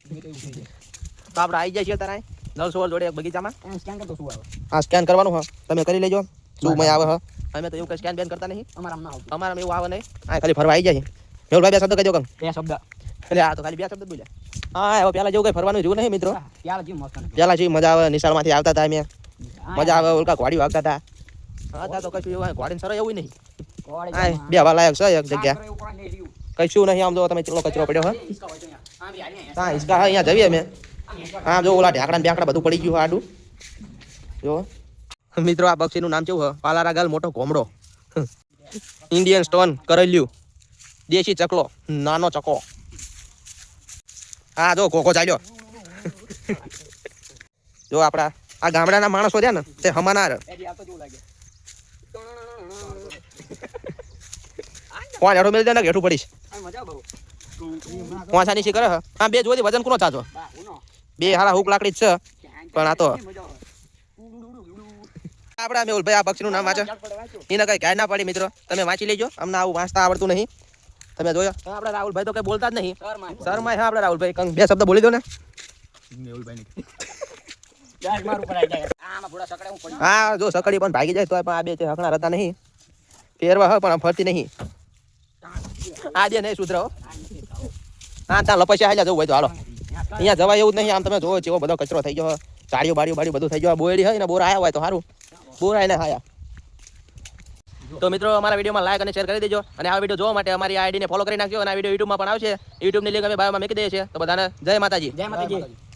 તો આપણે આવી જાય છે તારા નલ સોળ જોડે એક બગીચામાં સ્કેન કરતો શું આવે આ સ્કેન કરવાનું હા તમે કરી લેજો શું મય આવે હા અમે તો એવું કઈ સ્કેન બેન કરતા નહીં અમારામાં ના આવતું અમારામાં એવું આવે નહીં આ ખાલી ફરવા આવી જાય મેહુલભાઈ બે શબ્દ કહેજો કમ બે શબ્દ એટલે આ તો ખાલી બે શબ્દ જ બોલ્યા હા હવે પેલા જેવું કઈ ફરવાનું જોયું નહીં મિત્રો પ્યાલા જેવું મસ્ત પેલા જેવી મજા આવે નિશાળમાંથી આવતા હતા અમે મજા આવે ઓલકા ઘોડી વાગતા હતા હા તો કશું એવું ઘોડીને સર એવું નહીં હા બે હવા લાયક છે એક જગ્યા કશું નહીં આમ જો તમે ચેટલો કચરો પડ્યો હા હિસકા હા અહીંયા જઈએ અમે હા જો ઓલા ઢાંકડા બ્યાંકડા બધું પડી ગયું આડું જો મિત્રો આ પક્ષીનું નામ કેવું છે પાલારા ગાલ મોટો ઘોમડો ઇન્ડિયન સ્ટોન કરેલ્યું દેશી ચકલો નાનો ચકો હા જો કોકો ચાલ્યો જો આપડા આ ગામડાના માણસો રહ્યા ને તે હમાનાર કોણ હેઠો મેળ દે ને હેઠું પડીશ કોણ સાની કરે હા બે જોઈ વજન કોનો ચાચો બે હારા હુક લાકડી જ છે પણ આ તો આપડા મેહુલભાઈ આ પક્ષીનું નામ વાંચો એને કઈ ગાય ના પડી મિત્રો તમે વાંચી લેજો અમને આવું વાંચતા આવડતું નહીં તમે જોયો આપડા રાહુલભાઈ તો કઈ બોલતા જ નહીં શર્મા હા આપડા રાહુલભાઈ કંઈ બે શબ્દ બોલી દો ને હા જો સકડી પણ ભાગી જાય તો પણ આ બે હકણા રહેતા નહીં ફેરવા હ પણ ફરતી નહીં આ દે નહીં સુધરો હા ત્યાં લપસ્યા હાલ્યા જવું હોય તો હાલો અહીંયા જવાય એવું જ નહીં આમ તમે જોવો જેવો બધો કચરો થઈ ગયો ચાળીઓ બાળીઓ બધું થઈ ગયો બોયડી હોય ને બોર આવ્યા હોય તો સારું બોર આવીને હાયા તો મિત્રો અમારા વિડીયોમાં લાઈક અને શેર કરી દેજો અને આ વિડીયો જોવા માટે અમારી આઈડીને ફોલો કરી નાખજો અને આ વિડીયો યુટ્યુબમાં પણ આવશે યુટ્યુબની લિંક અમે બાયોમાં મૂકી દઈએ છીએ તો બધાને જય માતાજી.